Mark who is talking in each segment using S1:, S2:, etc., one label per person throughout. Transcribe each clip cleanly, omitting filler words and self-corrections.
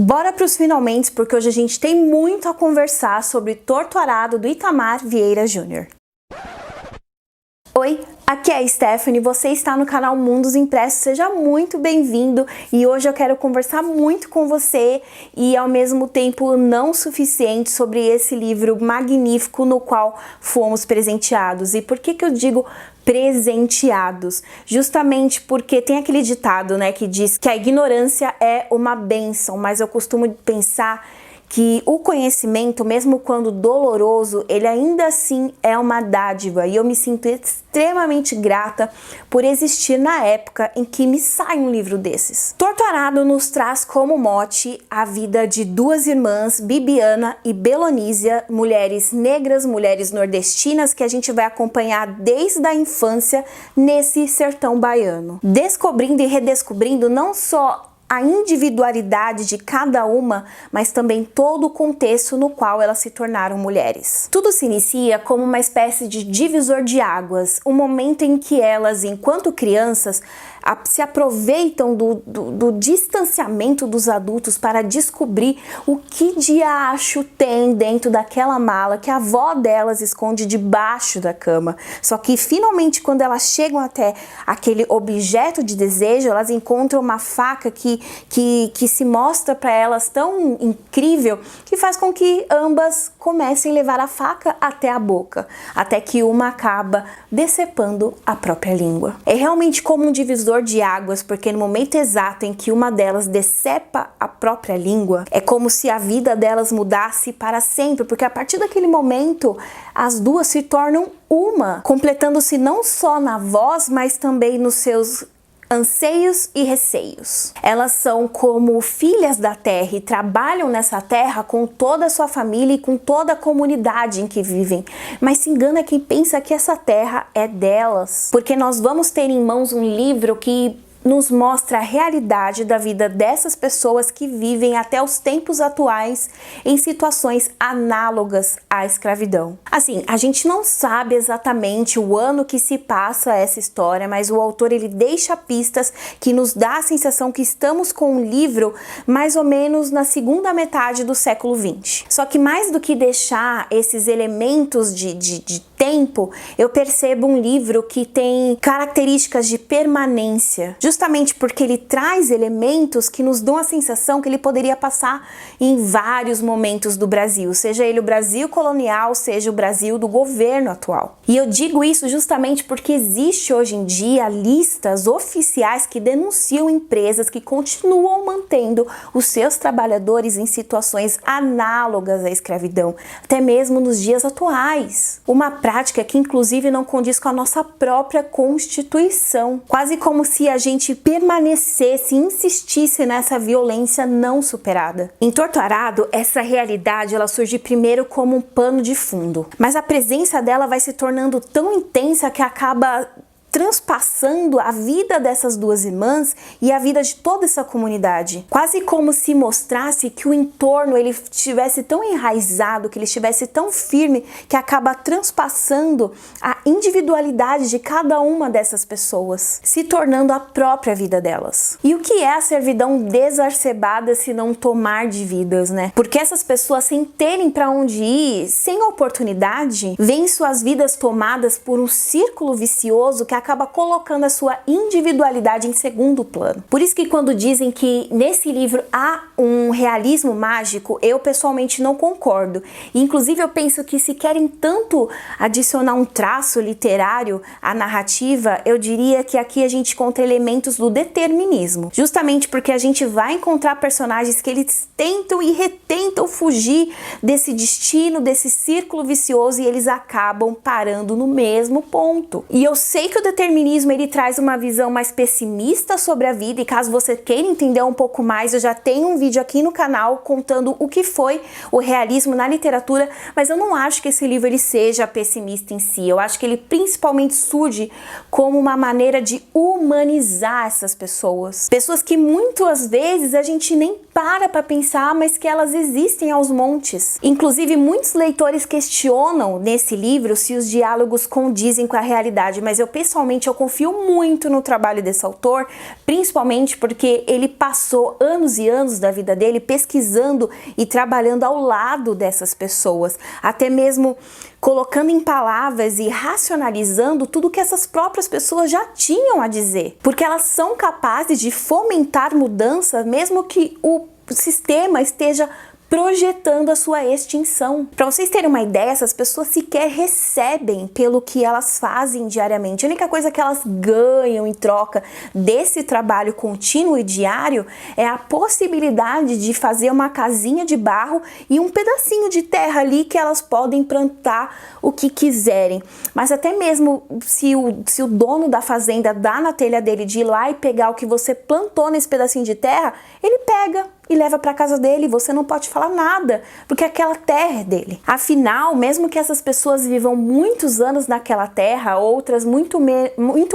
S1: Bora para os finalmente, porque hoje a gente tem muito a conversar sobre Torto Arado, do Itamar Vieira Júnior. Oi, aqui é a Stephanie, você está no canal Mundos Impressos, seja muito bem-vindo e hoje eu quero conversar muito com você e ao mesmo tempo não suficiente sobre esse livro magnífico no qual fomos presenteados. E por que eu digo presenteados? Justamente porque tem aquele ditado, né, que diz que a ignorância é uma bênção, mas eu costumo pensar que o conhecimento, mesmo quando doloroso, ele ainda assim é uma dádiva e eu me sinto extremamente grata por existir na época em que me sai um livro desses. Torto Arado nos traz como mote a vida de duas irmãs, Bibiana e Belonísia, mulheres negras, mulheres nordestinas que a gente vai acompanhar desde a infância nesse sertão baiano, descobrindo e redescobrindo não só a individualidade de cada uma, mas também todo o contexto no qual elas se tornaram mulheres. Tudo se inicia como uma espécie de divisor de águas, um momento em que elas, enquanto crianças, se aproveitam do distanciamento dos adultos para descobrir o que diacho tem dentro daquela mala que a avó delas esconde debaixo da cama. Só que finalmente, quando elas chegam até aquele objeto de desejo, elas encontram uma faca que se mostra para elas tão incrível que faz com que ambas comecem a levar a faca até a boca, até que uma acaba decepando a própria língua. É realmente como um divisor de águas, porque no momento exato em que uma delas decepa a própria língua, é como se a vida delas mudasse para sempre, porque a partir daquele momento as duas se tornam uma, completando-se não só na voz, mas também nos seus anseios e receios. Elas são como filhas da terra e trabalham nessa terra com toda a sua família e com toda a comunidade em que vivem. Mas se engana quem pensa que essa terra é delas, porque nós vamos ter em mãos um livro que nos mostra a realidade da vida dessas pessoas que vivem até os tempos atuais em situações análogas à escravidão. Assim, a gente não sabe exatamente o ano que se passa essa história, mas o autor ele deixa pistas que nos dá a sensação que estamos com um livro mais ou menos na segunda metade do século XX. Só que mais do que deixar esses elementos de tempo, eu percebo um livro que tem características de permanência, justamente porque ele traz elementos que nos dão a sensação que ele poderia passar em vários momentos do Brasil, seja ele o Brasil colonial, seja o Brasil do governo atual. E eu digo isso justamente porque existe hoje em dia listas oficiais que denunciam empresas que continuam mantendo os seus trabalhadores em situações análogas à escravidão, até mesmo nos dias atuais. Uma prática que inclusive não condiz com a nossa própria Constituição, quase como se a gente permanecesse, insistisse nessa violência não superada. Em Torto Arado, essa realidade ela surge primeiro como um pano de fundo, mas a presença dela vai se tornando tão intensa que acaba transpassando a vida dessas duas irmãs e a vida de toda essa comunidade. Quase como se mostrasse que o entorno ele estivesse tão enraizado, que ele estivesse tão firme, que acaba transpassando a individualidade de cada uma dessas pessoas, se tornando a própria vida delas. E o que é a servidão exacerbada se não tomar de vidas, né? Porque essas pessoas, sem terem para onde ir, sem oportunidade, veem suas vidas tomadas por um círculo vicioso que acaba colocando a sua individualidade em segundo plano. Por isso que quando dizem que nesse livro há um realismo mágico, eu pessoalmente não concordo. E, inclusive eu penso que se querem tanto adicionar um traço literário à narrativa, eu diria que aqui a gente encontra elementos do determinismo. Justamente porque a gente vai encontrar personagens que eles tentam e retentam fugir desse destino, desse círculo vicioso e eles acabam parando no mesmo ponto. E eu sei que o determinismo ele traz uma visão mais pessimista sobre a vida e caso você queira entender um pouco mais, eu já tenho um vídeo aqui no canal contando o que foi o realismo na literatura, mas eu não acho que esse livro ele seja pessimista em si. Eu acho que ele principalmente surge como uma maneira de humanizar essas pessoas. Pessoas que muitas vezes a gente nem para pensar, mas que elas existem aos montes. Inclusive, muitos leitores questionam nesse livro se os diálogos condizem com a realidade, mas eu pessoalmente pessoalmente eu confio muito no trabalho desse autor, principalmente porque ele passou anos e anos da vida dele pesquisando e trabalhando ao lado dessas pessoas, até mesmo colocando em palavras e racionalizando tudo que essas próprias pessoas já tinham a dizer, porque elas são capazes de fomentar mudança mesmo que o sistema esteja projetando a sua extinção. Para vocês terem uma ideia, essas pessoas sequer recebem pelo que elas fazem diariamente. A única coisa que elas ganham em troca desse trabalho contínuo e diário é a possibilidade de fazer uma casinha de barro e um pedacinho de terra ali que elas podem plantar o que quiserem. Mas até mesmo se o dono da fazenda dá na telha dele de ir lá e pegar o que você plantou nesse pedacinho de terra, ele pega e leva para casa dele, você não pode falar nada, porque aquela terra é dele. Afinal, mesmo que essas pessoas vivam muitos anos naquela terra, outras muito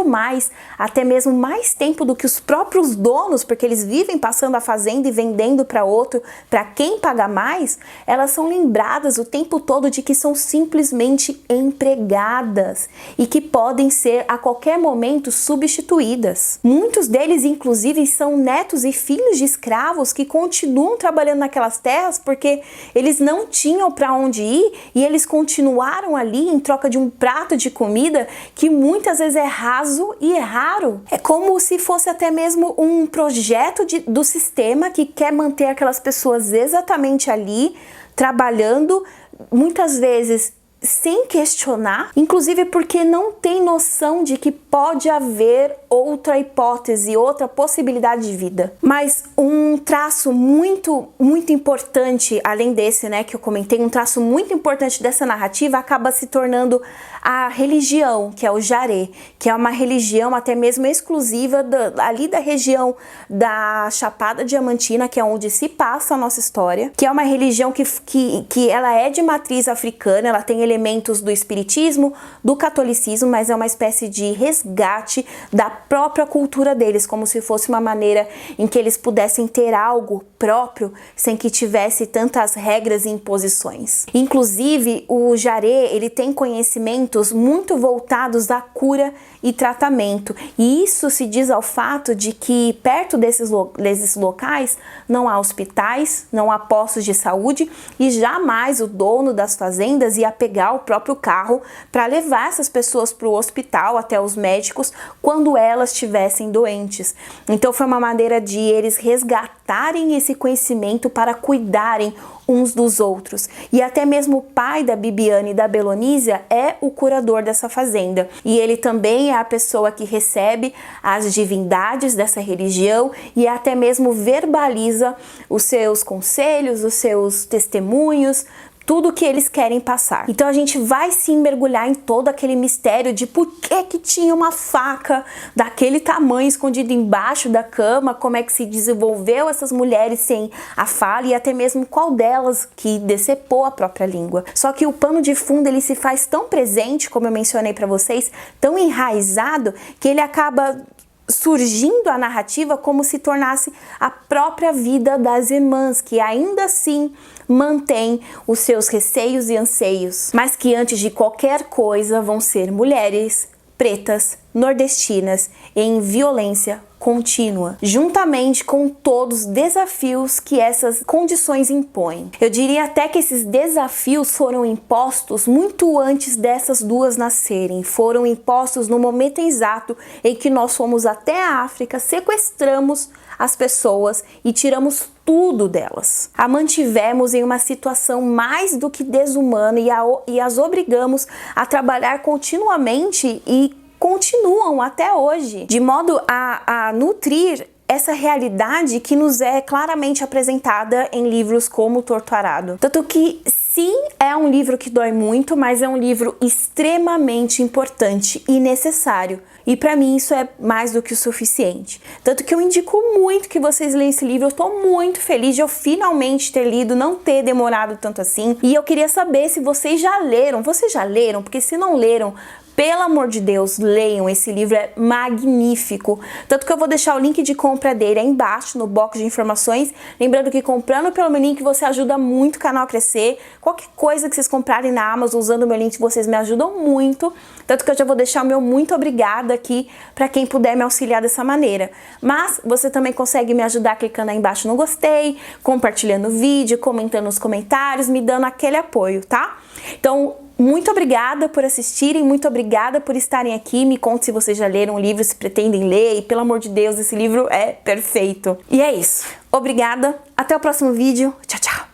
S1: mais, até mesmo mais tempo do que os próprios donos, porque eles vivem passando a fazenda e vendendo para outro, para quem paga mais, elas são lembradas o tempo todo de que são simplesmente empregadas e que podem ser a qualquer momento substituídas. Muitos deles, inclusive, são netos e filhos de escravos que continuam trabalhando naquelas terras porque eles não tinham para onde ir e eles continuaram ali em troca de um prato de comida que muitas vezes é raso e é raro. É como se fosse até mesmo um projeto do sistema que quer manter aquelas pessoas exatamente ali, trabalhando, muitas vezes sem questionar, inclusive porque não tem noção de que pode haver outra hipótese, outra possibilidade de vida. Mas um traço muito importante, além desse, né, que eu comentei, um traço muito importante dessa narrativa acaba se tornando a religião, que é o Jaré, que é uma religião até mesmo exclusiva ali da região da Chapada Diamantina, que é onde se passa a nossa história, que é uma religião que ela é de matriz africana, ela tem elementos do espiritismo, do catolicismo, mas é uma espécie de resgate da própria cultura deles, como se fosse uma maneira em que eles pudessem ter algo próprio sem que tivesse tantas regras e imposições. Inclusive, o Jaré, ele tem conhecimentos muito voltados à cura e tratamento, e isso se diz ao fato de que perto desses locais não há hospitais, não há postos de saúde e jamais o dono das fazendas ia pegar o próprio carro para levar essas pessoas para o hospital, até os médicos, quando elas estivessem doentes. Então foi uma maneira de eles resgatarem esse conhecimento para cuidarem uns dos outros. E até mesmo o pai da Bibiane e da Belonísia é o curador dessa fazenda. E ele também é a pessoa que recebe as divindades dessa religião e até mesmo verbaliza os seus conselhos, os seus testemunhos, tudo que eles querem passar. Então a gente vai sim mergulhar em todo aquele mistério de por que tinha uma faca daquele tamanho escondida embaixo da cama, como é que se desenvolveu essas mulheres sem a fala e até mesmo qual delas que decepou a própria língua. Só que o pano de fundo ele se faz tão presente, como eu mencionei para vocês, tão enraizado, que ele acaba surgindo a narrativa como se tornasse a própria vida das irmãs, que ainda assim mantém os seus receios e anseios, mas que antes de qualquer coisa vão ser mulheres pretas, nordestinas, em violência contínua, juntamente com todos os desafios que essas condições impõem. Eu diria até que esses desafios foram impostos muito antes dessas duas nascerem, foram impostos no momento exato em que nós fomos até a África, sequestramos as pessoas e tiramos tudo delas. A mantivemos em uma situação mais do que desumana e as obrigamos a trabalhar continuamente e continuam até hoje, de modo a nutrir essa realidade que nos é claramente apresentada em livros como Torto Arado. Tanto que sim, é um livro que dói muito, mas é um livro extremamente importante e necessário. E para mim isso é mais do que o suficiente. Tanto que eu indico muito que vocês leiam esse livro. Eu estou muito feliz de eu finalmente ter lido, não ter demorado tanto assim. E eu queria saber se vocês já leram. Vocês já leram? Porque se não leram, Pelo amor de Deus, leiam, esse livro é magnífico. Tanto que eu vou deixar o link de compra dele aí embaixo no box de informações. Lembrando que comprando pelo meu link você ajuda muito o canal a crescer. Qualquer coisa que vocês comprarem na Amazon usando o meu link, vocês me ajudam muito. Tanto que eu já vou deixar o meu muito obrigada aqui para quem puder me auxiliar dessa maneira. Mas você também consegue me ajudar clicando aí embaixo no gostei, compartilhando o vídeo, comentando nos comentários, me dando aquele apoio, tá? Então, muito obrigada por assistirem, muito obrigada por estarem aqui. Me conte se vocês já leram o livro, se pretendem ler. E pelo amor de Deus, esse livro é perfeito. E é isso. Obrigada. Até o próximo vídeo. Tchau, tchau.